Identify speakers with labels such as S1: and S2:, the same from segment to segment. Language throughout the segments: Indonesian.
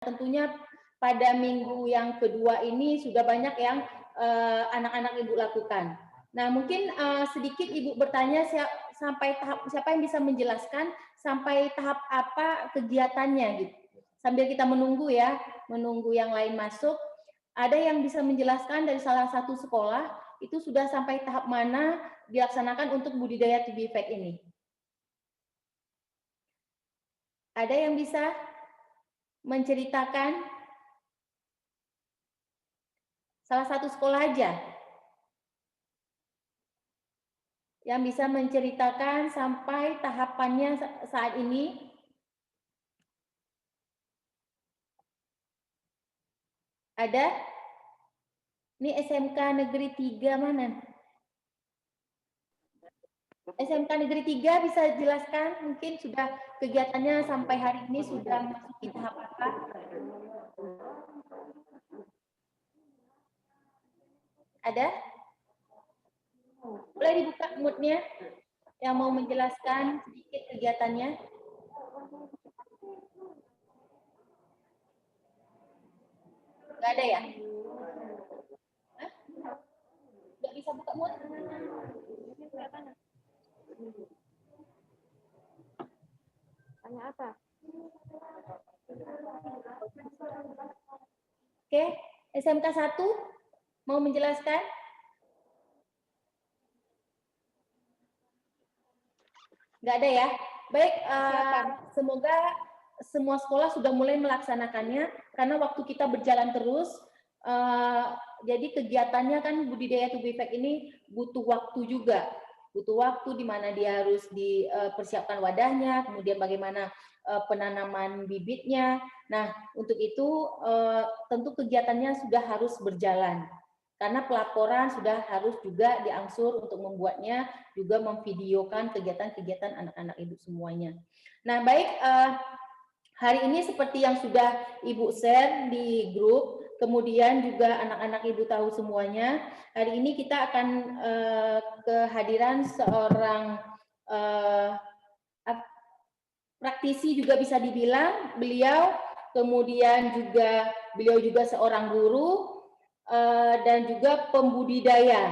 S1: tentunya pada minggu yang kedua ini sudah banyak yang anak-anak Ibu lakukan. Nah, mungkin sedikit Ibu bertanya sampai tahap siapa yang bisa menjelaskan sampai tahap apa kegiatannya gitu. Sambil kita menunggu ya, menunggu yang lain masuk. Ada yang bisa menjelaskan dari salah satu sekolah itu sudah sampai tahap mana dilaksanakan untuk budidaya TB Fact ini? Ada yang bisa menceritakan? Salah satu sekolah aja yang bisa menceritakan sampai tahapannya saat ini. Ada? Ini SMK Negeri 3 mana? SMK Negeri 3 bisa jelaskan mungkin sudah kegiatannya sampai hari ini sudah memasuki tahap apa? Ada? Boleh dibuka moodnya yang mau menjelaskan sedikit kegiatannya? Nggak ada ya? Hah? Nggak bisa buka mood?
S2: Tanya apa?
S1: Oke, SMK 1 mau menjelaskan? Nggak ada ya? Baik, semoga semua sekolah sudah mulai melaksanakannya, karena waktu kita berjalan terus, jadi kegiatannya kan budidaya TB Fact ini butuh waktu juga. Butuh waktu di mana dia harus dipersiapkan wadahnya, kemudian bagaimana penanaman bibitnya. Nah, untuk itu tentu kegiatannya sudah harus berjalan. Karena pelaporan sudah harus juga diangsur untuk membuatnya, juga memvideokan kegiatan-kegiatan anak-anak Ibu semuanya. Nah, baik, hari ini seperti yang sudah Ibu share di grup, kemudian juga anak-anak Ibu tahu semuanya, hari ini kita akan kehadiran seorang praktisi juga bisa dibilang, beliau juga seorang guru, dan juga pembudidaya,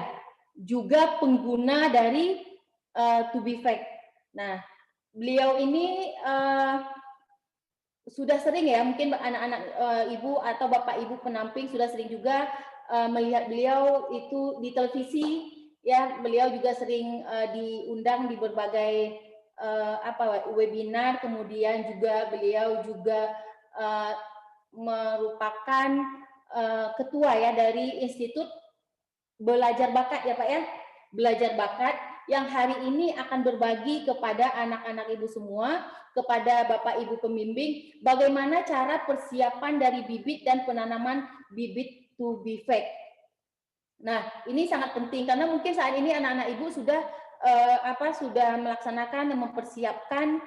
S1: juga pengguna dari TB Fact. Nah, beliau ini sudah sering ya, mungkin anak-anak Ibu atau Bapak Ibu penamping sudah sering juga melihat beliau itu di televisi, ya. Beliau juga sering diundang di berbagai webinar, kemudian juga beliau juga merupakan ketua ya dari Institut Belajar Bakat ya Pak ya, Belajar Bakat yang hari ini akan berbagi kepada anak-anak Ibu semua, kepada Bapak Ibu pembimbing, bagaimana cara persiapan dari bibit dan penanaman bibit TB Fact. Nah, ini sangat penting karena mungkin saat ini anak-anak Ibu sudah sudah melaksanakan dan mempersiapkan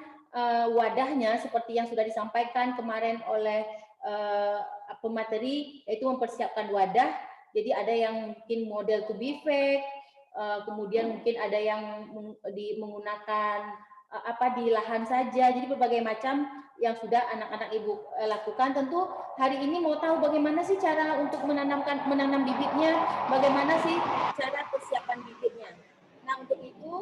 S1: wadahnya seperti yang sudah disampaikan kemarin oleh pemateri, yaitu mempersiapkan wadah. Jadi ada yang mungkin model TB Fact, kemudian mungkin ada yang menggunakan di lahan saja. Jadi berbagai macam yang sudah anak-anak Ibu lakukan. Tentu hari ini mau tahu bagaimana sih cara untuk menanam bibitnya, bagaimana sih cara persiapan bibitnya. Nah, untuk itu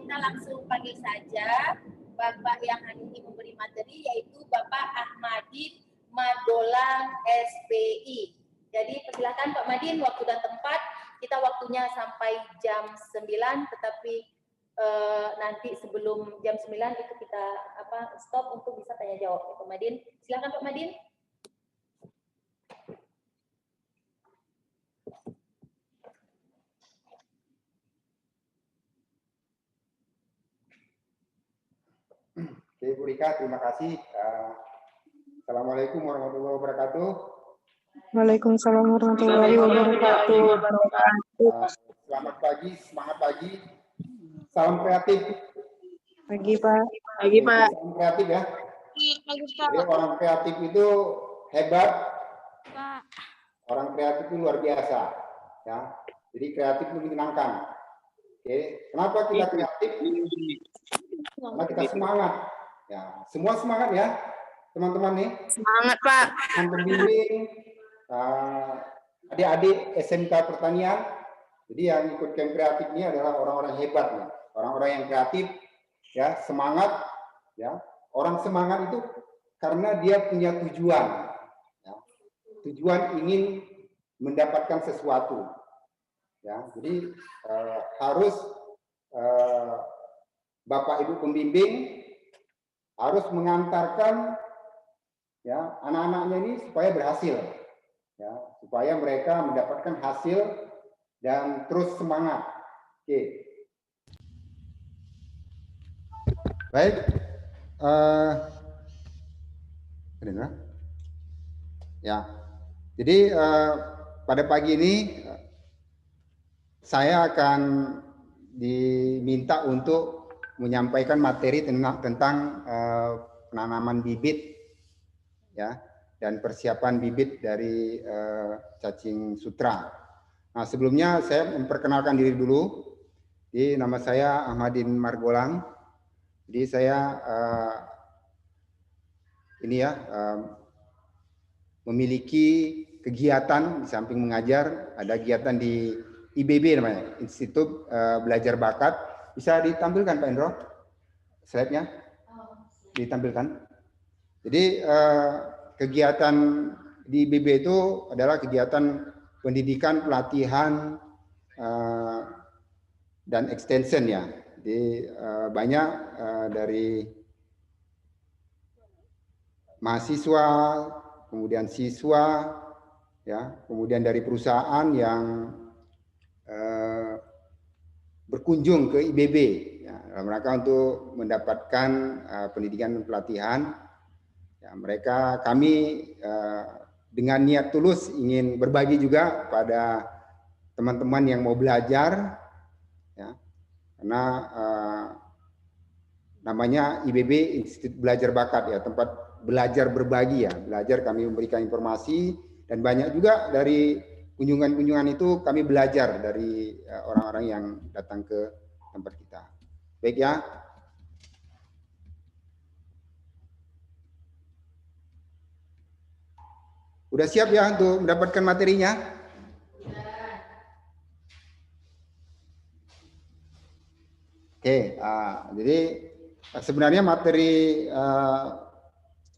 S1: kita langsung panggil saja Bapak yang hari ini memberi materi, yaitu Bapak Ahmadi Madolang SPI. Jadi persilakan Pak Madin, waktu dan tempat, kita waktunya sampai jam 9, tetapi nanti sebelum jam 9 itu kita stop untuk bisa tanya jawab ya Pak Madin. Silakan Pak Madin.
S3: Oke, Bu Rika, terima kasih. Assalamualaikum warahmatullahi wabarakatuh.
S2: Waalaikumsalam warahmatullahi wabarakatuh.
S3: Selamat pagi, semangat pagi. Salam kreatif.
S2: Pagi Pak.
S4: Pagi Pak.
S3: Salam kreatif ya. Jadi orang kreatif itu hebat.
S4: Pak.
S3: Orang kreatif itu luar biasa. Ya. Jadi kreatif itu menyenangkan. Oke, kenapa kita kreatif? Karena kita semangat. Ya, semua semangat ya. teman-teman nih?
S4: Semangat, Pak.
S3: Teman pembimbing, adik-adik SMK Pertanian. Jadi yang ikut camp kreatif ini adalah orang-orang hebat nih. Orang-orang yang kreatif, ya, semangat, ya. Orang semangat itu karena dia punya tujuan, ya. Tujuan ingin mendapatkan sesuatu, ya. Jadi harus Bapak Ibu pembimbing harus mengantarkan, ya, anak-anaknya ini supaya berhasil, ya, supaya mereka mendapatkan hasil dan terus semangat. Oke. Baik. Ya. Jadi pada pagi ini saya akan diminta untuk menyampaikan materi tentang penanaman bibit, ya, dan persiapan bibit dari cacing sutra. Nah, sebelumnya saya memperkenalkan diri dulu. Jadi nama saya Ahmadin Margolang. Jadi saya memiliki kegiatan di samping mengajar, ada kegiatan di IBB namanya, Institut Belajar Bakat. Bisa ditampilkan Pak Indro slide-nya? Ditampilkan. Jadi kegiatan di IBB itu adalah kegiatan pendidikan, pelatihan, dan extension, ya. Jadi banyak dari mahasiswa, kemudian siswa, ya, kemudian dari perusahaan yang berkunjung ke IBB, ya, dalam rangka untuk mendapatkan pendidikan dan pelatihan. Ya, kami dengan niat tulus ingin berbagi juga pada teman-teman yang mau belajar, ya, karena namanya IBB Institut Belajar Bakat, ya, tempat belajar berbagi, ya, belajar kami memberikan informasi, dan banyak juga dari kunjungan-kunjungan itu kami belajar dari orang-orang yang datang ke tempat kita. Baik, ya. Udah siap ya untuk mendapatkan materinya? Oke, jadi sebenarnya materi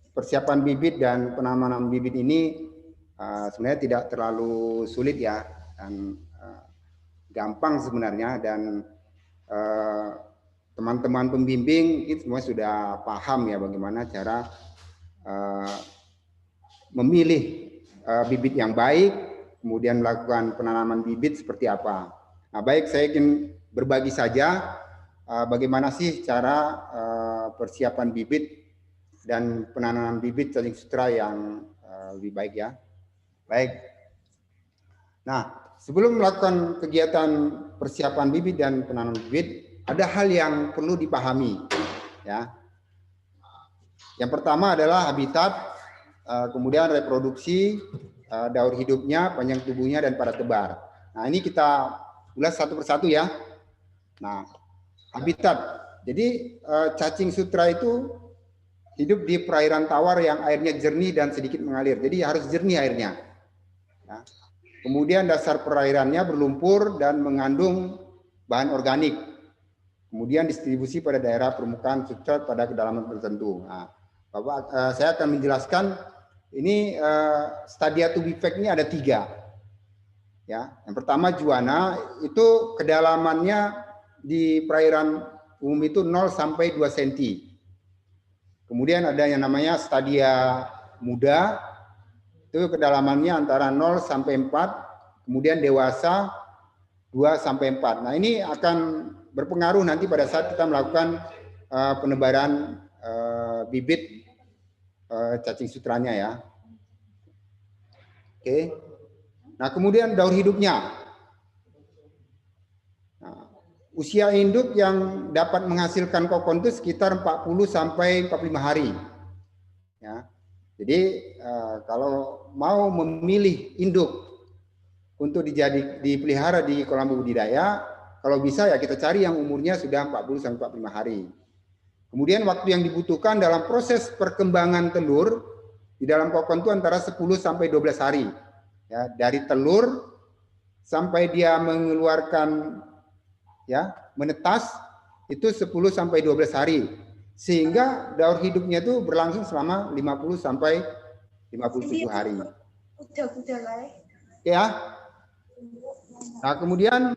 S3: persiapan bibit dan penanaman bibit ini sebenarnya tidak terlalu sulit, ya, dan gampang sebenarnya, dan teman-teman pembimbing itu semua sudah paham, ya, bagaimana cara memilih bibit yang baik, kemudian melakukan penanaman bibit seperti apa. Nah, baik, saya ingin berbagi saja bagaimana sih cara persiapan bibit dan penanaman bibit cacing sutra yang lebih baik, ya. Baik. Nah, sebelum melakukan kegiatan persiapan bibit dan penanaman bibit, ada hal yang perlu dipahami, ya. Yang pertama adalah habitat, kemudian reproduksi, daur hidupnya, panjang tubuhnya, dan pada tebar. Nah, ini kita ulas satu persatu, ya. Nah, habitat. Jadi cacing sutra itu hidup di perairan tawar yang airnya jernih dan sedikit mengalir. Jadi harus jernih airnya. Ya. Kemudian dasar perairannya berlumpur dan mengandung bahan organik. Kemudian distribusi pada daerah permukaan substrat pada kedalaman tertentu. Nah, Bapak, saya akan menjelaskan ini stadia to be fact-nya ada 3. Ya, yang pertama juana, itu kedalamannya di perairan umum itu 0 sampai 2 cm. Kemudian ada yang namanya stadia muda, itu kedalamannya antara 0 sampai 4, kemudian dewasa 2 sampai 4. Nah, ini akan berpengaruh nanti pada saat kita melakukan penebaran bibit cacing sutranya, ya. Oke. Nah, kemudian daur hidupnya. Nah, usia induk yang dapat menghasilkan kokon itu sekitar 40 sampai 45 hari. Ya. Jadi kalau mau memilih induk untuk dipelihara di kolam budidaya, kalau bisa, ya, kita cari yang umurnya sudah 40 sampai 45 hari. Kemudian waktu yang dibutuhkan dalam proses perkembangan telur di dalam kokon itu antara 10 sampai 12 hari. Ya, dari telur sampai dia mengeluarkan ya, menetas itu 10 sampai 12 hari. Sehingga daur hidupnya itu berlangsung selama 50 sampai 57 hari. Ya. Nah, kemudian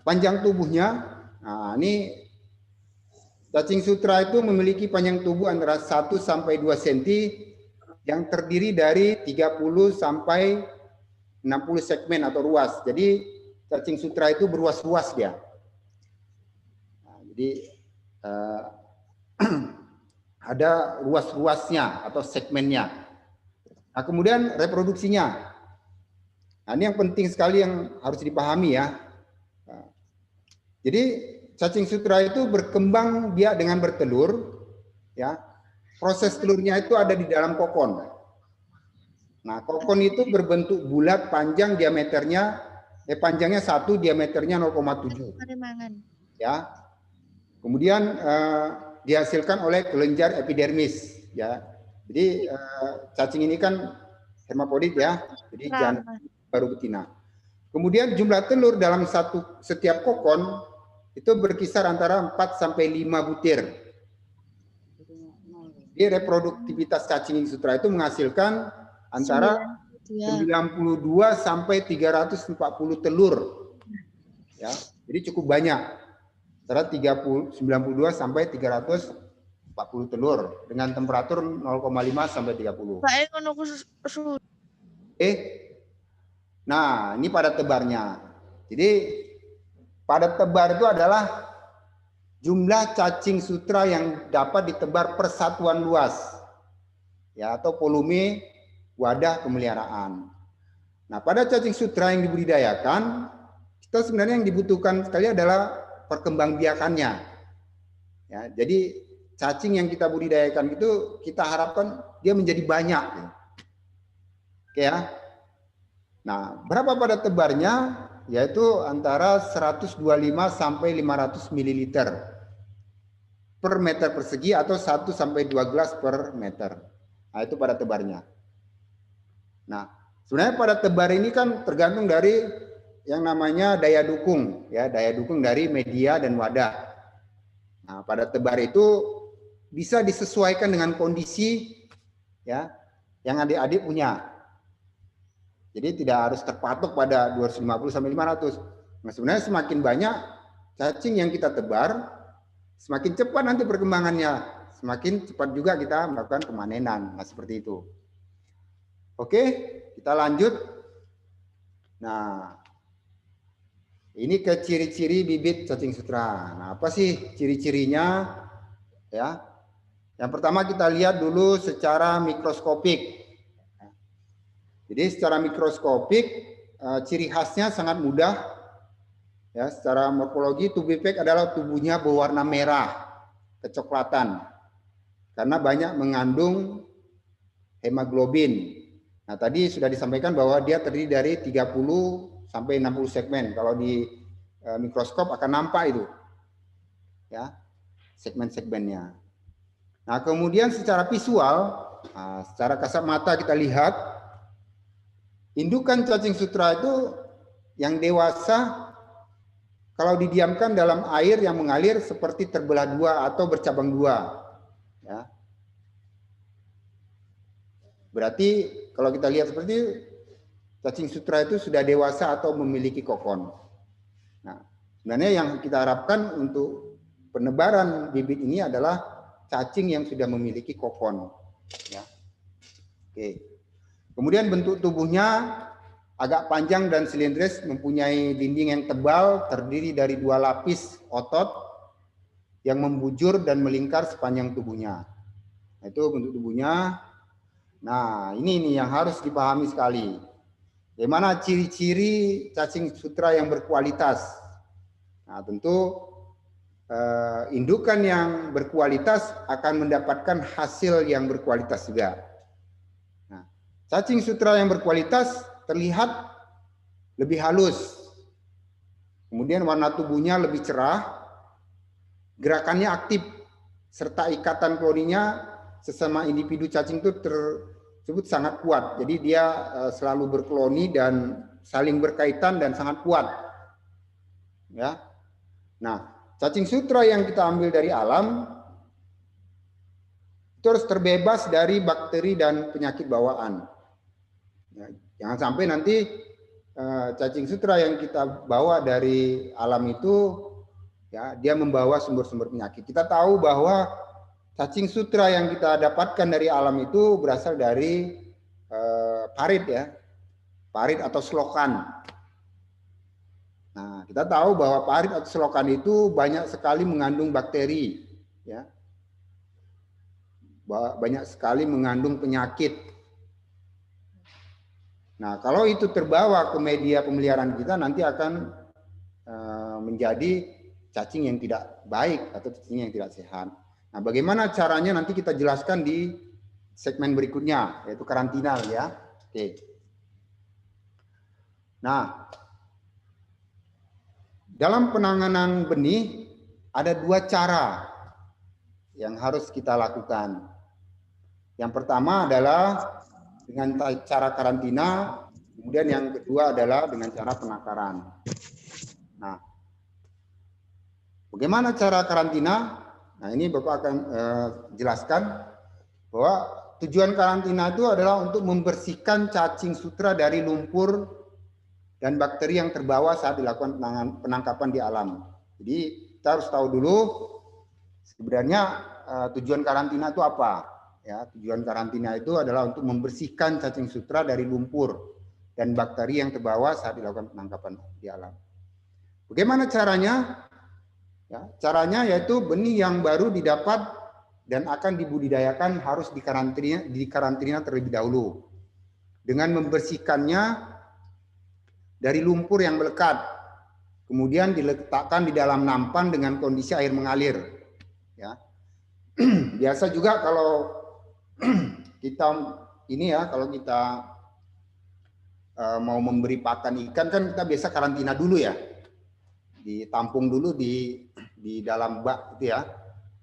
S3: panjang tubuhnya. Nah, ini cacing sutra itu memiliki panjang tubuh antara 1 sampai 2 cm yang terdiri dari 30 sampai 60 segmen atau ruas. Jadi cacing sutra itu berruas-ruas dia. Nah, jadi ada ruas-ruasnya atau segmennya. Nah, kemudian reproduksinya. Nah, ini yang penting sekali yang harus dipahami ya. Nah, jadi cacing sutra itu berkembang dia dengan bertelur, ya. Proses telurnya itu ada di dalam kokon. Nah, kokon itu berbentuk bulat, panjang diameternya, panjangnya 1, diameternya 0,7. Ya. Kemudian dihasilkan oleh kelenjar epidermis. Ya. Jadi cacing ini kan hermafrodit ya, jadi jantan baru betina. Kemudian jumlah telur dalam setiap kokon itu berkisar antara 4 sampai 5 butir. Jadi reproduktivitas cacing sutra itu menghasilkan antara 92 sampai 340 telur. Ya, jadi cukup banyak. Antara 92 sampai 340 telur dengan temperatur 0,5 sampai 30. Nah, ini padat tebarnya. Jadi padat tebar itu adalah jumlah cacing sutra yang dapat ditebar per satuan luas, ya, atau volume wadah pemeliharaan. Nah, pada cacing sutra yang dibudidayakan, kita sebenarnya yang dibutuhkan sekali adalah perkembangbiakannya. Ya, jadi cacing yang kita budidayakan itu kita harapkan dia menjadi banyak. Oke ya. Nah, berapa padat tebarnya? Yaitu antara 125 sampai 500 ml per meter persegi atau 1 sampai 2 gelas per meter. Nah, itu padat tebarnya. Nah, sebenarnya padat tebar ini kan tergantung dari yang namanya daya dukung, ya, daya dukung dari media dan wadah. Nah, padat tebar itu bisa disesuaikan dengan kondisi ya yang adik-adik punya. Jadi tidak harus terpatok pada 250 sampai 500. Nah, sebenarnya semakin banyak cacing yang kita tebar, semakin cepat nanti perkembangannya, semakin cepat juga kita melakukan pemanenan. Nah, seperti itu. Oke, kita lanjut. Nah, ini ke ciri-ciri bibit cacing sutra. Nah, apa sih ciri-cirinya? Ya. Yang pertama kita lihat dulu secara mikroskopik. Jadi secara mikroskopik ciri khasnya sangat mudah. Ya, secara morfologi tubuh bibit adalah tubuhnya berwarna merah kecoklatan karena banyak mengandung hemoglobin. Nah, tadi sudah disampaikan bahwa dia terdiri dari 30 sampai 60 segmen. Kalau di mikroskop akan nampak itu. Ya, segmen-segmennya. Nah, kemudian secara visual, secara kasat mata kita lihat indukan cacing sutra itu yang dewasa kalau didiamkan dalam air yang mengalir seperti terbelah dua atau bercabang dua. Ya. Berarti kalau kita lihat seperti cacing sutra itu sudah dewasa atau memiliki kokon. Nah, sebenarnya yang kita harapkan untuk penebaran bibit ini adalah cacing yang sudah memiliki kokon. Ya. Oke. Kemudian bentuk tubuhnya agak panjang dan silindris, mempunyai dinding yang tebal, terdiri dari 2 lapis otot yang membujur dan melingkar sepanjang tubuhnya. Nah, itu bentuk tubuhnya. Nah, ini yang harus dipahami sekali. Bagaimana ciri-ciri cacing sutra yang berkualitas? Nah, tentu indukan yang berkualitas akan mendapatkan hasil yang berkualitas juga. Cacing sutra yang berkualitas terlihat lebih halus. Kemudian warna tubuhnya lebih cerah. Gerakannya aktif. serta ikatan koloninya sesama individu cacing itu tersebut sangat kuat. Jadi dia selalu berkoloni dan saling berkaitan dan sangat kuat. Ya. Nah, cacing sutra yang kita ambil dari alam itu harus terbebas dari bakteri dan penyakit bawaan. Ya, jangan sampai nanti cacing sutra yang kita bawa dari alam itu ya dia membawa sumber-sumber penyakit. Kita tahu bahwa cacing sutra yang kita dapatkan dari alam itu berasal dari parit ya, parit atau selokan. Nah, kita tahu bahwa parit atau selokan itu banyak sekali mengandung bakteri, ya, banyak sekali mengandung penyakit. Nah, kalau itu terbawa ke media pemeliharaan kita, nanti akan menjadi cacing yang tidak baik atau cacing yang tidak sehat. Nah, bagaimana caranya nanti kita jelaskan di segmen berikutnya, yaitu karantina ya. Oke. Nah, dalam penanganan benih ada 2 cara yang harus kita lakukan. Yang pertama adalah dengan cara karantina, kemudian yang kedua adalah dengan cara penangkaran. Nah, bagaimana cara karantina? Nah, ini Bapak akan jelaskan bahwa tujuan karantina itu adalah untuk membersihkan cacing sutra dari lumpur dan bakteri yang terbawa saat dilakukan penangkapan di alam. Jadi kita harus tahu dulu sebenarnya tujuan karantina itu apa. Ya, tujuan karantina itu adalah untuk membersihkan cacing sutra dari lumpur dan bakteri yang terbawa saat dilakukan penangkapan di alam. Bagaimana caranya? Ya, caranya yaitu benih yang baru didapat dan akan dibudidayakan harus dikarantina terlebih dahulu dengan membersihkannya dari lumpur yang melekat, kemudian diletakkan di dalam nampan dengan kondisi air mengalir. Ya, biasa juga kalau kita ini ya, kalau kita mau memberi pakan ikan kan kita biasa karantina dulu ya, ditampung dulu di dalam bak itu ya,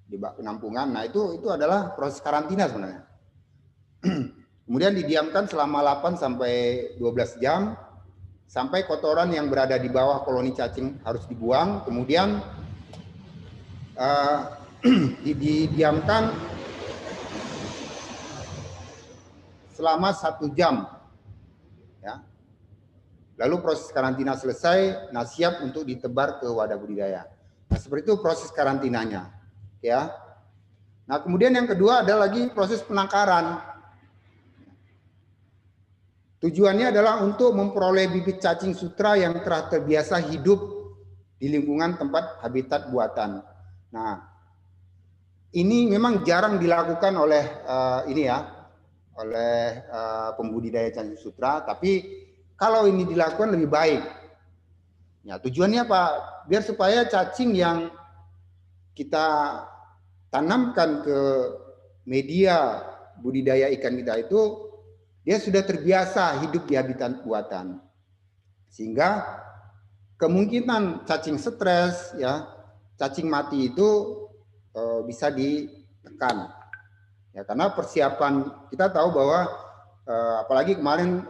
S3: di bak penampungan. Nah itu adalah proses karantina sebenarnya. Kemudian didiamkan selama 8 sampai 12 jam sampai kotoran yang berada di bawah koloni cacing harus dibuang. Kemudian didiamkan selama 1 jam. Ya. Lalu proses karantina selesai, nah siap untuk ditebar ke wadah budidaya. Nah, seperti itu proses karantinanya. Ya. Nah, kemudian yang kedua ada lagi proses penangkaran. Tujuannya adalah untuk memperoleh bibit cacing sutra yang telah terbiasa hidup di lingkungan tempat habitat buatan. Nah, ini memang jarang dilakukan oleh oleh pembudidaya cacing sutra, tapi kalau ini dilakukan lebih baik. Ya, tujuannya apa? Biar supaya cacing yang kita tanamkan ke media budidaya ikan kita itu dia sudah terbiasa hidup di habitat buatan. Sehingga kemungkinan cacing stres ya, cacing mati itu bisa ditekan. Ya, karena persiapan kita tahu bahwa apalagi kemarin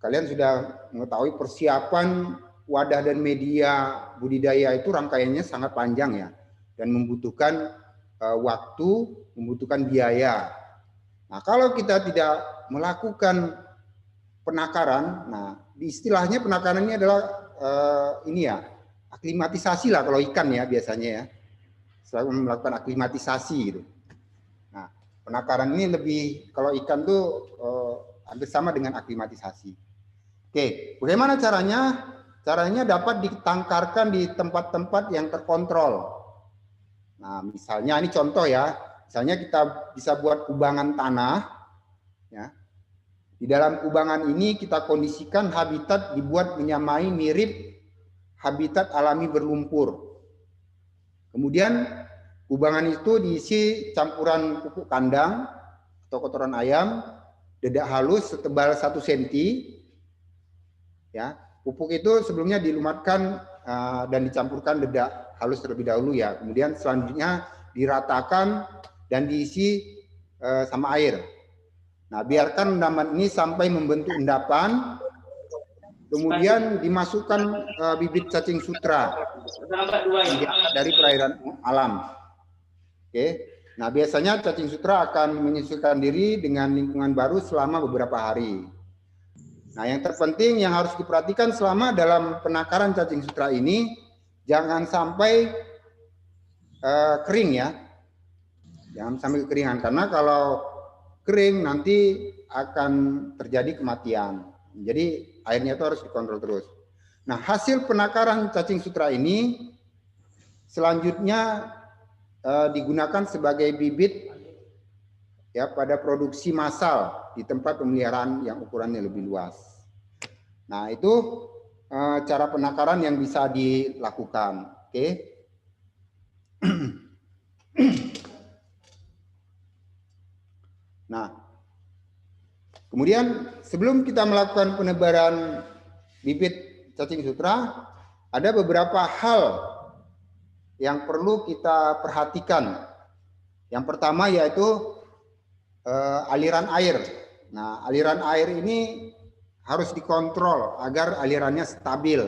S3: kalian sudah mengetahui persiapan wadah dan media budidaya itu rangkaiannya sangat panjang ya, dan membutuhkan waktu, membutuhkan biaya. Nah, kalau kita tidak melakukan penakaran, nah istilahnya penakaran ini adalah ini ya, aklimatisasi lah kalau ikan ya biasanya ya, selalu melakukan aklimatisasi gitu. Nah, penakaran ini lebih, kalau ikan tuh hampir sama dengan aklimatisasi. Oke, bagaimana caranya? Caranya dapat ditangkarkan di tempat-tempat yang terkontrol. Nah, misalnya ini contoh ya, misalnya kita bisa buat kubangan tanah, ya. Di dalam kubangan ini kita kondisikan habitat dibuat menyamai mirip habitat alami berlumpur. Kemudian kubangan itu diisi campuran pupuk kandang atau kotoran ayam, dedak halus setebal 1 cm. Ya, pupuk itu sebelumnya dilumatkan dan dicampurkan dedak halus terlebih dahulu ya. Kemudian selanjutnya diratakan dan diisi sama air. Nah, biarkan endapan ini sampai membentuk endapan, kemudian dimasukkan bibit cacing sutra yang diangkat dari perairan alam. Oke. Nah, biasanya cacing sutra akan menyesuaikan diri dengan lingkungan baru selama beberapa hari. Nah, yang terpenting yang harus diperhatikan selama dalam penakaran cacing sutra ini, jangan sampai kering ya. Jangan sampai kekeringan, karena kalau kering nanti akan terjadi kematian. Jadi airnya itu harus dikontrol terus. Nah, hasil penakaran cacing sutra ini selanjutnya digunakan sebagai bibit ya pada produksi massal di tempat pemeliharaan yang ukurannya lebih luas. Nah, itu cara penakaran yang bisa dilakukan. Oke. Nah, kemudian sebelum kita melakukan penebaran bibit cacing sutra, ada beberapa hal yang perlu kita perhatikan. Yang pertama yaitu aliran air. Nah, aliran air ini harus dikontrol agar alirannya stabil.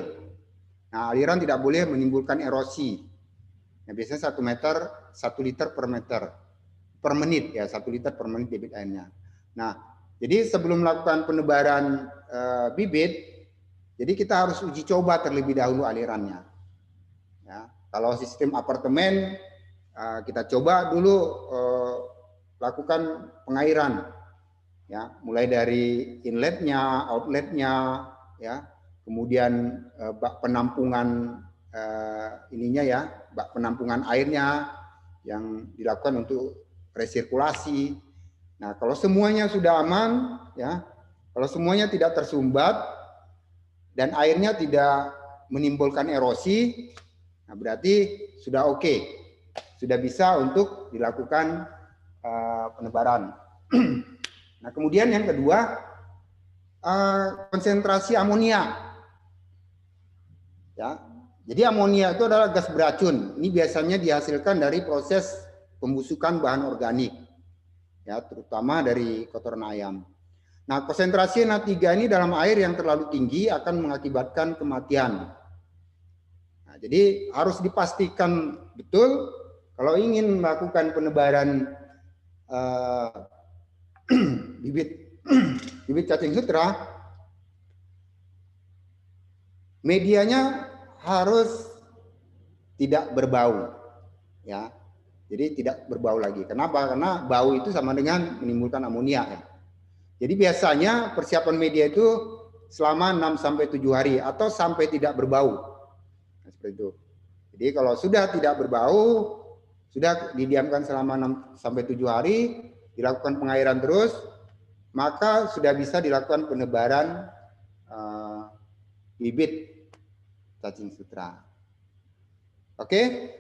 S3: Nah, aliran tidak boleh menimbulkan erosi. Nah, biasanya 1 liter per menit ya, 1 liter per menit debit airnya. Nah, jadi sebelum melakukan penebaran bibit, jadi kita harus uji coba terlebih dahulu alirannya. Ya, kalau sistem apartemen, kita coba dulu lakukan pengairan, ya, mulai dari inletnya, outletnya, ya, kemudian bak penampungan ininya ya, bak penampungan airnya yang dilakukan untuk resirkulasi. Nah, kalau semuanya sudah aman, ya, kalau semuanya tidak tersumbat dan airnya tidak menimbulkan erosi, nah berarti sudah oke, sudah bisa untuk dilakukan penebaran. Nah, kemudian yang kedua, konsentrasi amonia. Ya, jadi amonia itu adalah gas beracun. Ini biasanya dihasilkan dari proses pembusukan bahan organik, ya, terutama dari kotoran ayam. Nah, konsentrasi NH3 ini dalam air yang terlalu tinggi akan mengakibatkan kematian. Nah, jadi harus dipastikan betul kalau ingin melakukan penebaran bibit cacing sutra, medianya harus tidak berbau, ya. Jadi tidak berbau lagi. Kenapa? Karena bau itu sama dengan menimbulkan amonia. Ya. Jadi biasanya persiapan media itu selama 6-7 hari atau sampai tidak berbau. Nah, seperti itu. Jadi kalau sudah tidak berbau, sudah didiamkan selama 6-7 hari, dilakukan pengairan terus, maka sudah bisa dilakukan penebaran bibit cacing sutra. Oke?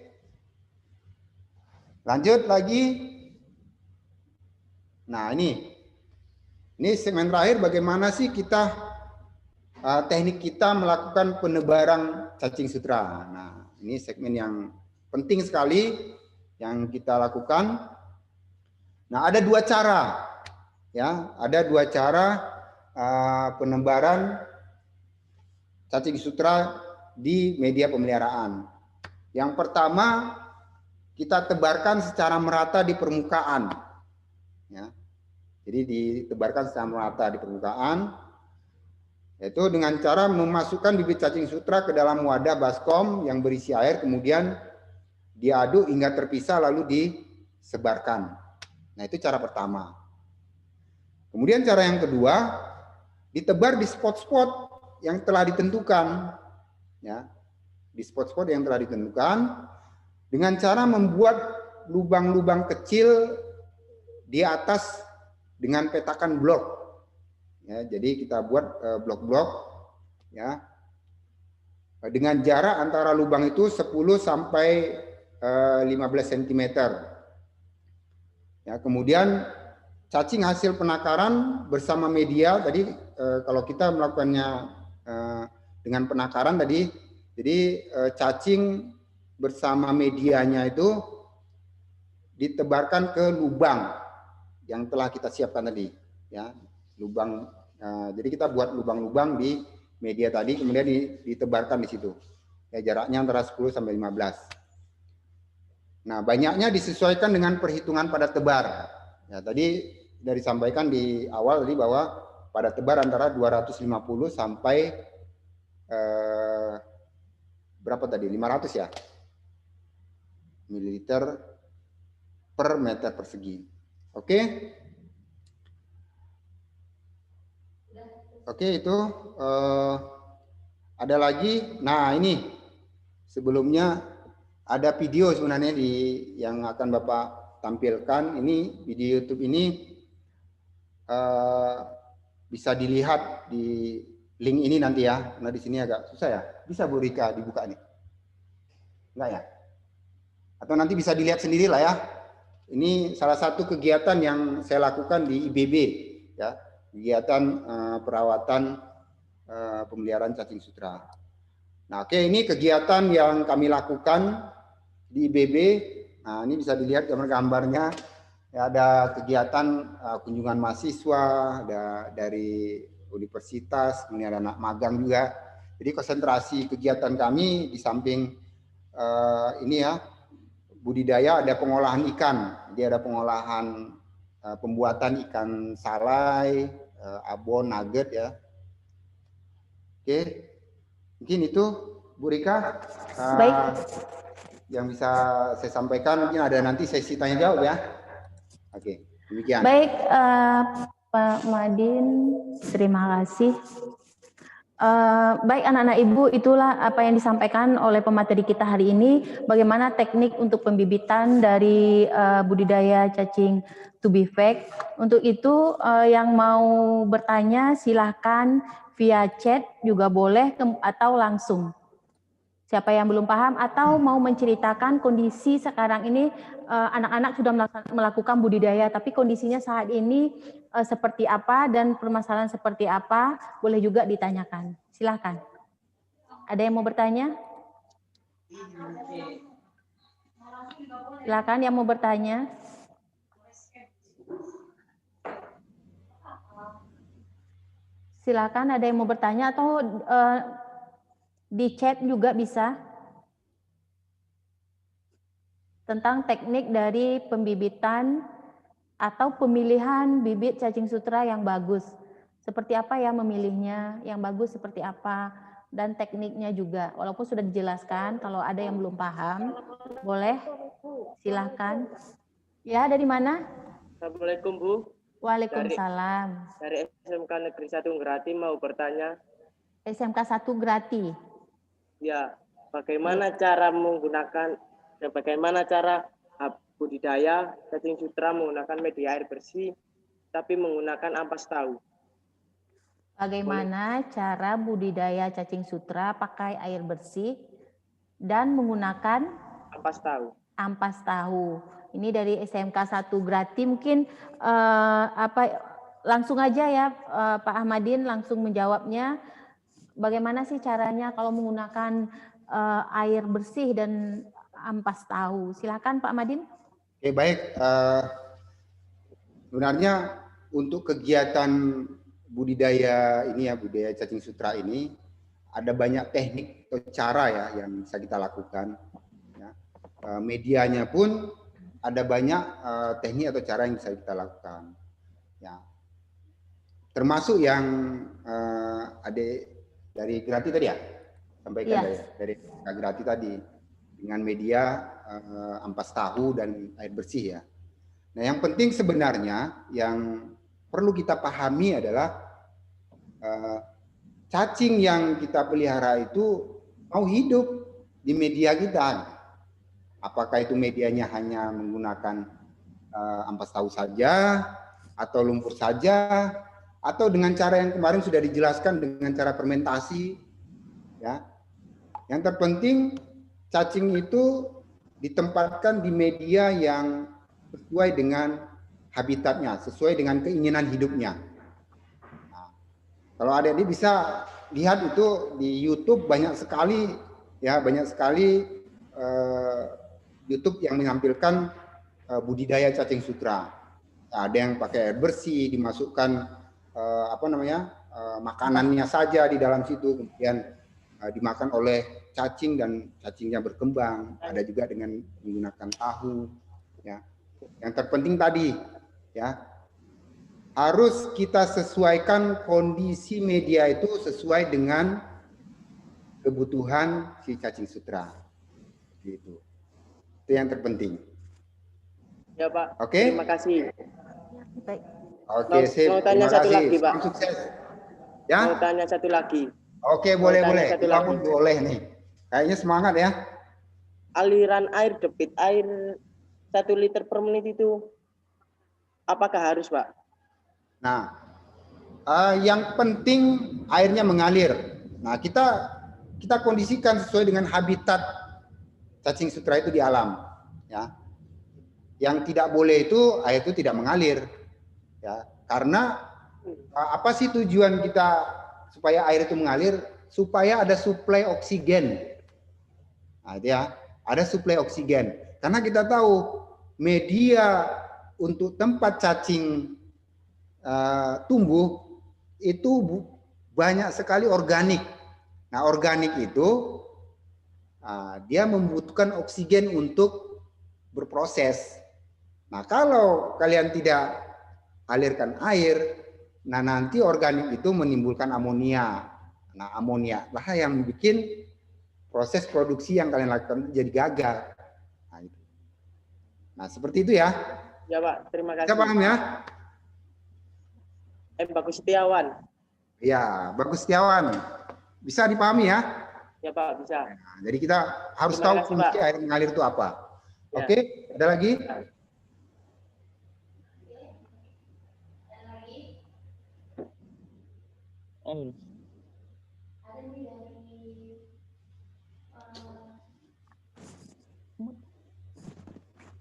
S3: Lanjut lagi. Nah, ini segmen terakhir, bagaimana sih kita teknik kita melakukan penebaran cacing sutra. Nah, ini segmen yang penting sekali yang kita lakukan. Nah, ada 2 cara, ya, ada 2 cara penebaran cacing sutra di media pemeliharaan. Yang pertama, kita tebarkan secara merata di permukaan, ya. Jadi ditebarkan secara merata di permukaan, yaitu dengan cara memasukkan bibit cacing sutra ke dalam wadah baskom yang berisi air, kemudian diaduk hingga terpisah lalu disebarkan. Nah, itu cara pertama. Kemudian cara yang kedua, ditebar di spot-spot yang telah ditentukan, ya, di spot-spot yang telah ditentukan dengan cara membuat lubang-lubang kecil di atas dengan petakan blok. Ya, jadi kita buat blok-blok, ya, dengan jarak antara lubang itu 10 sampai 15 cm. Ya, kemudian cacing hasil penakaran bersama media tadi, kalau kita melakukannya dengan penakaran tadi, jadi cacing bersama medianya itu ditebarkan ke lubang yang telah kita siapkan tadi, ya, lubang. Jadi kita buat lubang-lubang di media tadi, kemudian ditebarkan di situ. Ya, jaraknya antara 10 sampai 15. Nah, banyaknya disesuaikan dengan perhitungan padat tebar. Ya, tadi sudah disampaikan di awal tadi bahwa padat tebar antara 250 sampai berapa tadi? 500 ya? Mililiter per meter persegi. Oke? Oke, itu ada lagi. Nah, ini sebelumnya ada video sebenarnya yang akan Bapak tampilkan. Ini video YouTube ini bisa dilihat di link ini nanti ya. Nah, di sini agak susah ya. Bisa Bu Rika dibuka nih? Enggak ya? Atau nanti bisa dilihat sendiri lah ya. Ini salah satu kegiatan yang saya lakukan di IBB ya. Kegiatan perawatan pemeliharaan cacing sutra. Nah, oke, ini kegiatan yang kami lakukan di IBB. Nah, ini bisa dilihat gambar-gambarnya. Ya, ada kegiatan kunjungan mahasiswa, ada dari universitas, kemudian ada anak magang juga. Jadi konsentrasi kegiatan kami di samping ini ya, budidaya, ada pengolahan ikan. Jadi ada pengolahan pembuatan ikan salai, abon, nugget ya. Oke, mungkin itu Bu Rika.
S1: Baik.
S3: Yang bisa saya sampaikan, mungkin ada nanti sesi tanya jawab ya. Oke, demikian.
S1: Baik, Pak Madin, terima kasih. Baik anak-anak Ibu, itulah apa yang disampaikan oleh pemateri kita hari ini, bagaimana teknik untuk pembibitan dari budidaya cacing tubifex. Untuk itu yang mau bertanya silahkan via chat juga boleh atau langsung. Siapa yang belum paham atau mau menceritakan kondisi sekarang ini, anak-anak sudah melakukan budidaya, tapi kondisinya saat ini seperti apa dan permasalahan seperti apa, boleh juga ditanyakan. Silakan. Ada yang mau bertanya? Silakan yang mau bertanya. Silakan, ada yang mau bertanya atau di chat juga bisa tentang teknik dari pembibitan atau pemilihan bibit cacing sutra yang bagus. Seperti apa ya memilihnya, yang bagus seperti apa, dan tekniknya juga. Walaupun sudah dijelaskan, kalau ada yang belum paham, boleh silahkan. Ya, dari mana?
S5: Assalamualaikum Bu.
S1: Waalaikumsalam.
S5: Dari SMK Negeri 1 Grati mau bertanya.
S1: SMK 1 Grati.
S5: Ya, bagaimana cara budidaya cacing sutra menggunakan media air bersih, tapi menggunakan ampas tahu?
S1: Bagaimana cara budidaya cacing sutra pakai air bersih dan menggunakan
S5: ampas tahu?
S1: Ampas tahu. Ini dari SMK 1 Grati, mungkin langsung aja ya Pak Ahmadin langsung menjawabnya. Bagaimana sih caranya kalau menggunakan air bersih dan ampas tahu? Silakan Pak Ahmadin.
S3: Oke, baik. Sebenarnya untuk kegiatan budidaya ini ya, budidaya cacing sutra ini ada banyak teknik atau cara ya yang bisa kita lakukan. Ya. Medianya pun ada banyak teknik atau cara yang bisa kita lakukan. Ya. Termasuk yang dari Grati tadi ya, sampaikan dari Grati tadi dengan media ampas tahu dan air bersih ya. Nah, yang penting sebenarnya yang perlu kita pahami adalah cacing yang kita pelihara itu mau hidup di media kita. Apakah itu medianya hanya menggunakan ampas tahu saja atau lumpur saja, atau dengan cara yang kemarin sudah dijelaskan dengan cara fermentasi ya. Yang terpenting cacing itu ditempatkan di media yang sesuai dengan habitatnya, sesuai dengan keinginan hidupnya. Nah, kalau adik-adik bisa lihat itu di YouTube banyak sekali YouTube yang menampilkan budidaya cacing sutra. Ada yang pakai air bersih, dimasukkan makanannya saja di dalam situ, kemudian dimakan oleh cacing dan cacingnya berkembang. Ada juga dengan menggunakan tahu. Ya, yang terpenting tadi, ya, harus kita sesuaikan kondisi media itu sesuai dengan kebutuhan si cacing sutra. Gitu. Itu yang terpenting.
S5: Ya Pak.
S3: Oke.
S5: Terima kasih.
S4: Baik.
S3: Oke, sip.
S5: Mau tanya
S3: Terima
S5: satu
S3: kasih.
S5: lagi, Pak.
S3: Salam sukses. Ya.
S5: Mau tanya satu lagi.
S3: Oke, boleh.
S5: Satu
S3: Kita
S5: lagi.
S3: pun boleh nih. Kayaknya semangat ya.
S5: Aliran air, debit air 1 liter per menit itu apakah harus, Pak?
S3: Nah, yang penting airnya mengalir. Nah, kita kondisikan sesuai dengan habitat cacing sutra itu di alam. Ya. Yang tidak boleh itu air itu tidak mengalir. Ya, karena apa sih tujuan kita supaya air itu mengalir? Supaya ada suplai oksigen. Nah, ya, ada suplai oksigen. Karena kita tahu media untuk tempat cacing tumbuh itu banyak sekali organik. Nah, organik itu dia membutuhkan oksigen untuk berproses. Nah, kalau kalian tidak alirkan air, nah nanti organik itu menimbulkan amonia. Nah, amonia lah yang bikin proses produksi yang kalian lakukan jadi gagal. Nah, itu. Nah, seperti itu ya.
S5: Ya Pak, terima kasih.
S3: Bisa paham ya?
S5: Bagus Setiawan.
S3: Ya, Bagus Setiawan. Bisa dipahami ya?
S5: Ya Pak, bisa.
S3: Nah, jadi kita harus
S5: Terima
S3: tahu
S5: kasih,
S3: fungsi
S5: Pak.
S3: air mengalir itu apa.
S5: Ya.
S3: Oke, ada lagi?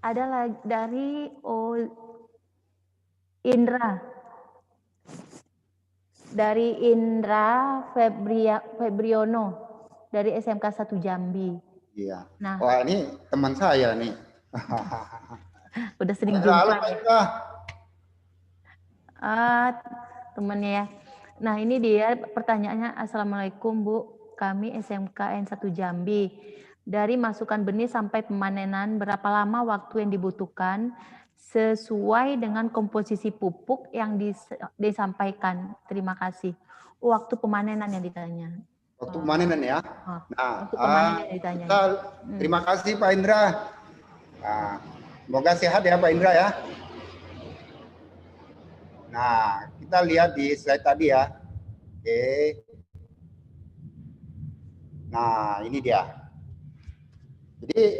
S4: Ada lagi dari Indra. Dari Indra Febriono dari SMK 1 Jambi.
S3: Iya.
S4: Nah.
S3: Wah, ini teman saya nih.
S4: Udah sering
S3: Halo,
S4: jumpa.
S3: Pak Indra.
S4: Temennya ya. Nah, ini dia pertanyaannya. Assalamualaikum Bu, kami SMKN 1 Jambi. Dari masukan benih sampai pemanenan berapa lama waktu yang dibutuhkan sesuai dengan komposisi pupuk yang disampaikan? Terima kasih. Waktu pemanenan yang ditanya.
S3: Waktu pemanenan ya. Nah,
S4: waktu pemanenan yang ditanya.
S3: Terima kasih Pak Indra. Nah, semoga sehat ya Pak Indra ya. Nah, kita lihat di slide tadi ya. Oke. Nah, ini dia. Jadi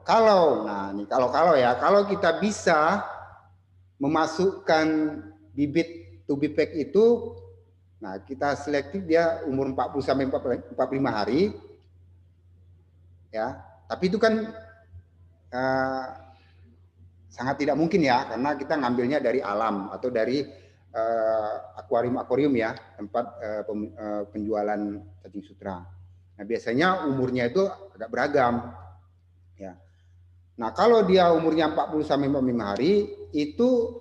S3: kalau kita bisa memasukkan bibit to be pack itu, nah kita selektif dia umur 40 sampai 45 hari, ya. Tapi itu kan sangat tidak mungkin ya, karena kita ngambilnya dari alam atau dari akuarium ya, tempat penjualan cacing sutra. Nah, biasanya umurnya itu agak beragam. Ya. Nah, kalau dia umurnya 40 sampai 45 hari, itu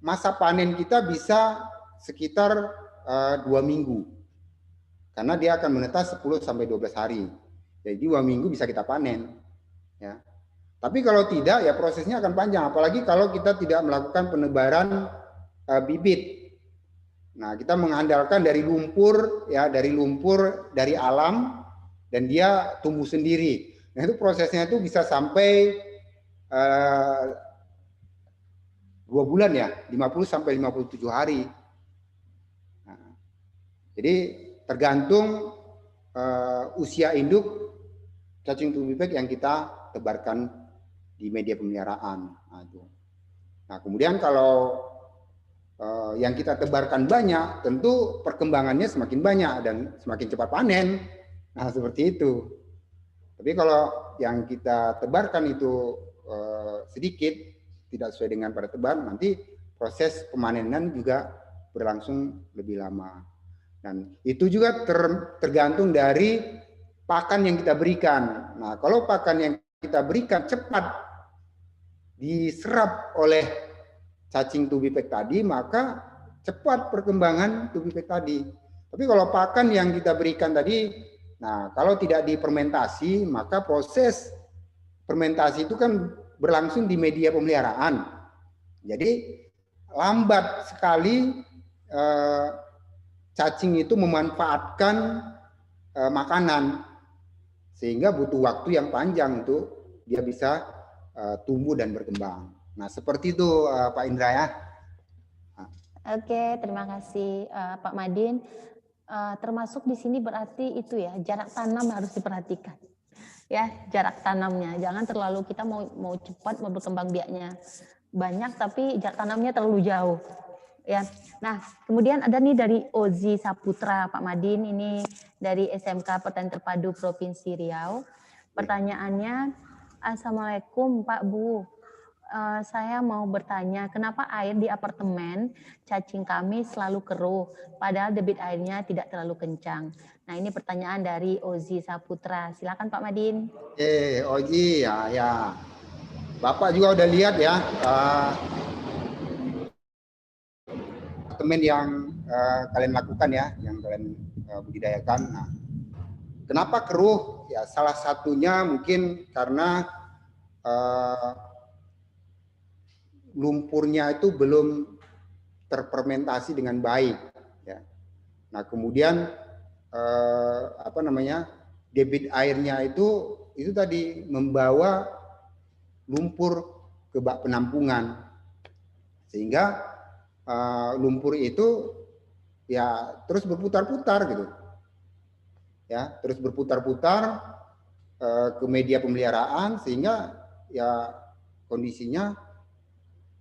S3: masa panen kita bisa sekitar 2 minggu. Karena dia akan menetas 10 sampai 12 hari. Jadi 2 minggu bisa kita panen. Ya. Tapi kalau tidak, ya prosesnya akan panjang. Apalagi kalau kita tidak melakukan penebaran bibit. Nah, kita mengandalkan dari lumpur ya, dari alam, dan dia tumbuh sendiri. Nah, itu prosesnya itu bisa sampai 2 bulan ya, 50 sampai 57 hari. Nah, jadi tergantung usia induk cacing to be pack yang kita tebarkan di media pemeliharaan. Nah, kemudian kalau yang kita tebarkan banyak, tentu perkembangannya semakin banyak dan semakin cepat panen. Nah, seperti itu. Tapi kalau yang kita tebarkan itu sedikit, tidak sesuai dengan pada tebar, nanti proses pemanenan juga berlangsung lebih lama. Dan itu juga tergantung dari pakan yang kita berikan. Nah, kalau pakan yang kita berikan cepat diserap oleh cacing tubipek tadi, maka cepat perkembangan tubipek tadi. Tapi kalau pakan yang kita berikan tadi, nah kalau tidak difermentasi, maka proses fermentasi itu kan berlangsung di media pemeliharaan. Jadi lambat sekali cacing itu memanfaatkan makanan, sehingga butuh waktu yang panjang untuk dia bisa tumbuh dan berkembang. Nah, seperti itu Pak Indra ya.
S4: Oke, terima kasih Pak Madin. Termasuk di sini berarti itu ya, jarak tanam harus diperhatikan. Ya, jarak tanamnya. Jangan terlalu kita mau cepat mau berkembang biaknya banyak tapi jarak tanamnya terlalu jauh. Ya. Nah, kemudian ada nih dari Ozi Saputra, Pak Madin, ini dari SMK Pertanian Terpadu Provinsi Riau. Pertanyaannya, Assalamualaikum Pak Bu. Saya mau bertanya, kenapa air di apartemen cacing kami selalu keruh, padahal debit airnya tidak terlalu kencang. Nah, ini pertanyaan dari Ozi Saputra. Silakan Pak Madin.
S3: Ozi, ya. Bapak juga udah lihat ya, apartemen yang kalian lakukan ya, yang kalian budidayakan. Nah, kenapa keruh? Ya, salah satunya mungkin karena lumpurnya itu belum terfermentasi dengan baik. Ya. Nah, kemudian debit airnya itu tadi membawa lumpur ke bak penampungan, sehingga lumpur itu ya terus berputar-putar gitu, ya terus berputar-putar ke media pemeliharaan, sehingga ya kondisinya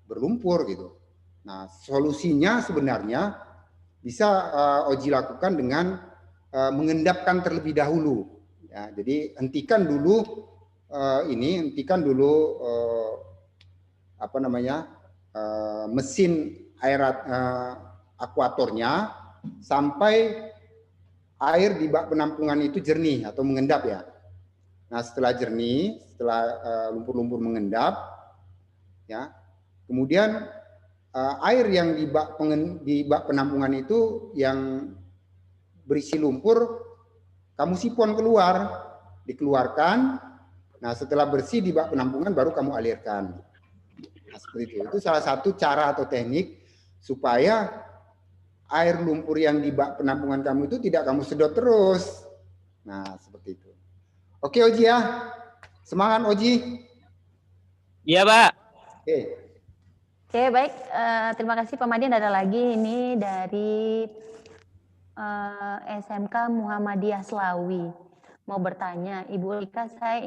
S3: berlumpur gitu. Nah, solusinya sebenarnya bisa Oji lakukan dengan mengendapkan terlebih dahulu. Ya, jadi hentikan dulu mesin aerat akuatornya sampai air di bak penampungan itu jernih atau mengendap ya. Nah, setelah jernih, setelah lumpur-lumpur mengendap, ya, kemudian air yang di bak penampungan itu yang berisi lumpur, kamu sipon keluar, dikeluarkan. Nah, setelah bersih di bak penampungan baru kamu alirkan. Nah, seperti itu. Itu salah satu cara atau teknik supaya air lumpur yang di bak penampungan kamu itu tidak kamu sedot terus. Nah, seperti itu. Oke, Oji ya. Semangat, Oji.
S5: Iya, Pak.
S4: Oke, baik. Terima kasih Pak Madin. Ada lagi ini dari SMK Muhammadiyah Slawi. Mau bertanya, Ibu Rika, saya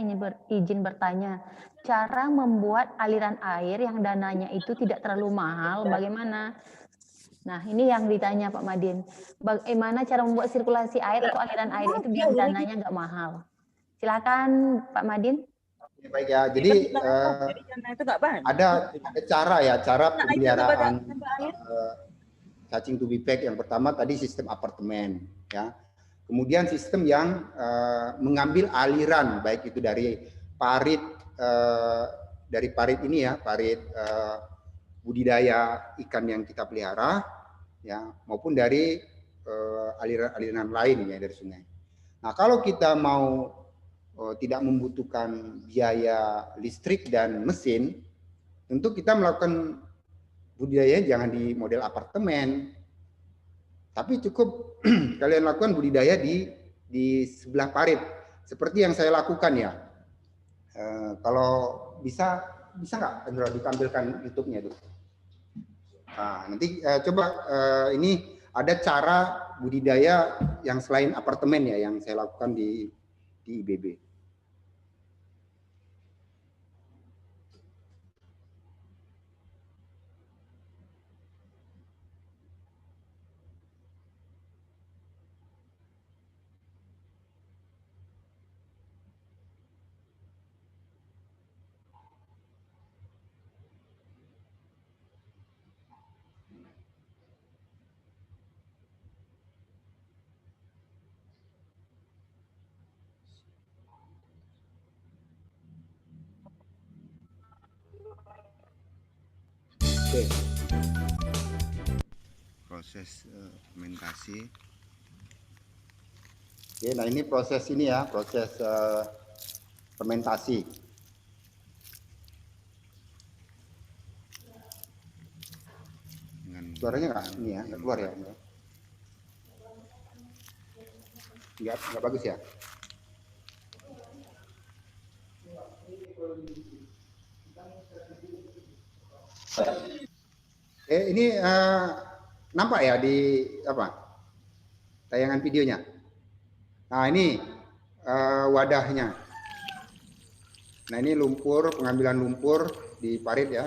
S4: izin bertanya, cara membuat aliran air yang dananya itu tidak terlalu mahal, bagaimana? Nah, ini yang ditanya Pak Madin. Bagaimana cara membuat sirkulasi air atau aliran air itu biar dananya nggak mahal? Silakan Pak Madin.
S3: Baik ya, jadi ada cara pemeliharaan cacing tubipek. Yang pertama tadi sistem apartemen, ya. Kemudian sistem yang mengambil aliran, baik itu dari parit ini ya, parit budidaya ikan yang kita pelihara, ya, maupun dari aliran-aliran lain ya dari sungai. Nah, kalau kita mau tidak membutuhkan biaya listrik dan mesin, tentu kita melakukan budidaya jangan di model apartemen, tapi cukup kalian lakukan budidaya di sebelah parit, seperti yang saya lakukan ya. Kalau bisa nggak Indra ditampilkan YouTube-nya itu? Nah, nanti coba ini ada cara budidaya yang selain apartemen ya, yang saya lakukan di IBB. Oke. Proses fermentasi. Oke, nah ini proses ini ya, proses fermentasi. Suaranya nggak ini ya, nggak keluar ya? Nggak bagus ya? Ini nampak ya di apa tayangan videonya. Nah ini wadahnya. Nah ini lumpur, pengambilan lumpur di parit ya.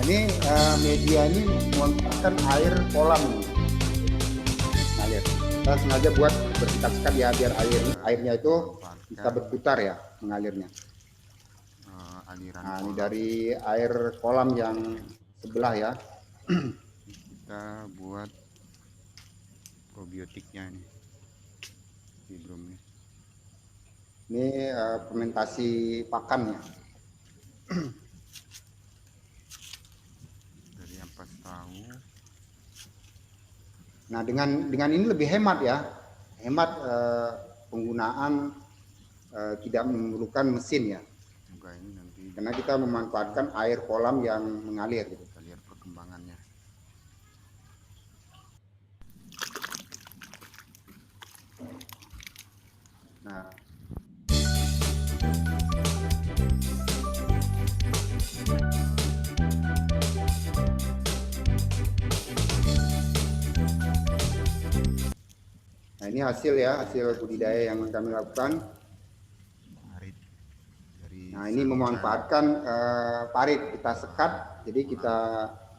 S3: Ini media ini memanfaatkan air kolam ngalir. Kita sengaja buat bersikat-sikat ya biar airnya itu bisa berputar ya mengalirnya. Nah, ini dari air kolam yang sebelah ya. Kita buat probiotiknya ini. Ini fermentasi pakannya. Nah, dengan ini lebih hemat ya, hemat penggunaan tidak memerlukan mesin ya, karena kita memanfaatkan air kolam yang mengalir. Kita lihat perkembangannya. Nah, ini hasil ya, hasil budidaya yang kami lakukan. Nah, ini memanfaatkan parit, kita sekat, jadi kita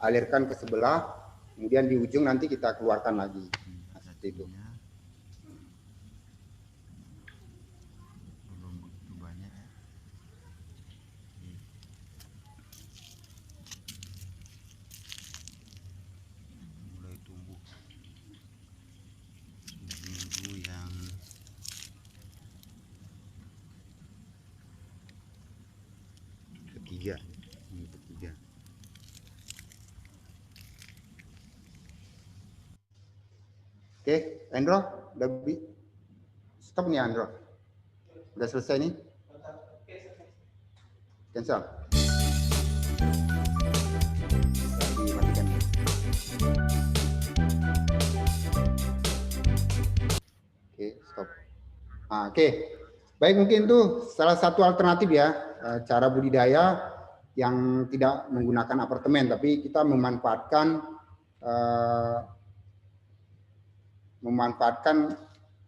S3: alirkan ke sebelah, kemudian di ujung nanti kita keluarkan lagi. Nah, seperti itu. Ketiga. Oke, Andro, udah stop nih Andro. Udah selesai nih? Cancel. Dimatikan. Oke, stop. Nah, oke. Baik, mungkin itu salah satu alternatif ya, cara budidaya yang tidak menggunakan apartemen, tapi kita memanfaatkan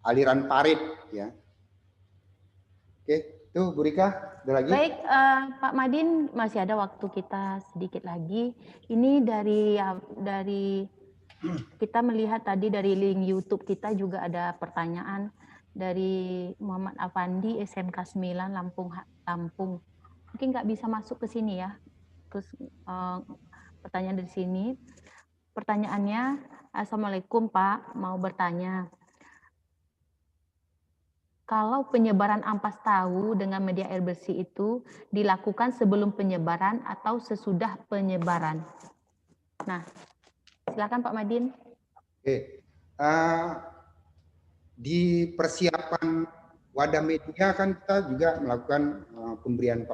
S3: aliran parit ya. Oke, itu Bu Rika, ada lagi?
S4: Baik, Pak Madin, masih ada waktu kita sedikit lagi. Ini dari kita melihat tadi dari link YouTube kita juga ada pertanyaan dari Muhammad Afandi, SMK 9, Lampung. Mungkin nggak bisa masuk ke sini ya. Terus pertanyaan dari sini. Pertanyaannya, Assalamualaikum Pak, mau bertanya. Kalau penyebaran ampas tahu dengan media air bersih itu dilakukan sebelum penyebaran atau sesudah penyebaran? Nah, silakan Pak Madin.
S3: Oke. Di persiapan wadah media kan kita juga melakukan pemberian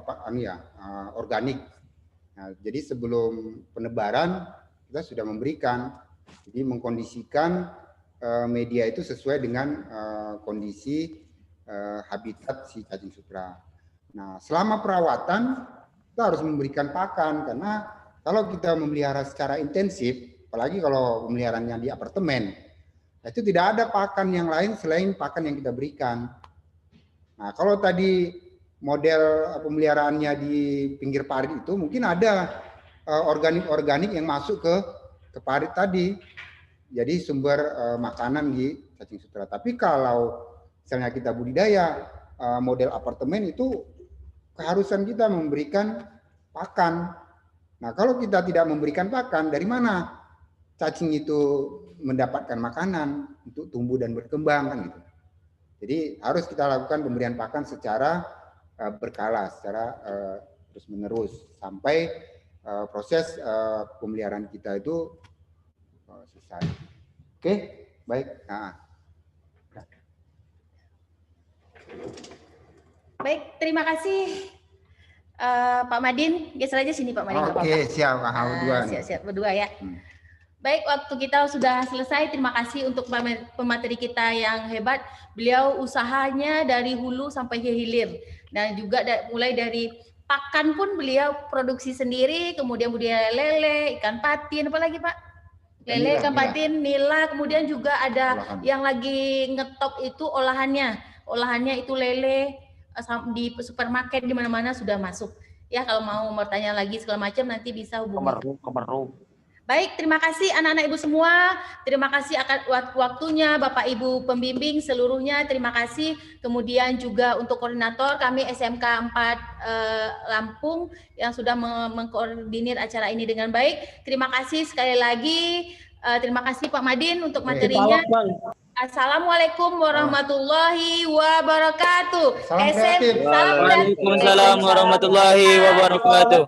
S3: organik. Nah, jadi sebelum penebaran kita sudah memberikan, jadi mengkondisikan media itu sesuai dengan kondisi habitat si cacing sutra. Nah, selama perawatan kita harus memberikan pakan, karena kalau kita memelihara secara intensif, apalagi kalau pemeliharaannya di apartemen, itu tidak ada pakan yang lain selain pakan yang kita berikan. Nah, kalau tadi model pemeliharaannya di pinggir parit itu mungkin ada organik-organik yang masuk ke parit tadi. Jadi sumber makanan di cacing sutra. Tapi kalau misalnya kita budidaya model apartemen itu keharusan kita memberikan pakan. Nah, kalau kita tidak memberikan pakan, dari mana cacing itu mendapatkan makanan untuk tumbuh dan berkembang kan gitu. Jadi harus kita lakukan pemberian pakan secara berkala, secara terus-menerus sampai proses pemeliharaan kita itu selesai. Oke, baik. Nah.
S1: Baik, terima kasih Pak Madin. Geser aja sini Pak Madin.
S3: Oke, siap.
S1: Siap berdua ya. Baik, waktu kita sudah selesai. Terima kasih untuk pemateri kita yang hebat. Beliau usahanya dari hulu sampai ke hilir. Dan juga mulai dari pakan pun beliau produksi sendiri, kemudian budidaya lele, ikan patin, apa lagi Pak? Lele, ikan patin, nila, kemudian juga ada yang lagi ngetop itu olahannya. Olahannya itu lele, di supermarket di mana-mana sudah masuk. Ya, kalau mau bertanya lagi segala macam nanti bisa hubungi.
S5: Kemeru.
S1: Baik, terima kasih anak-anak Ibu semua. Terima kasih akan waktunya Bapak Ibu pembimbing seluruhnya. Terima kasih. Kemudian juga untuk koordinator kami SMK 4 Lampung yang sudah mengkoordinir acara ini dengan baik. Terima kasih sekali lagi. Terima kasih Pak Madin untuk materinya. Assalamualaikum warahmatullahi wabarakatuh.
S3: Salam kreatif.
S5: Waalaikumsalam warahmatullahi wabarakatuh.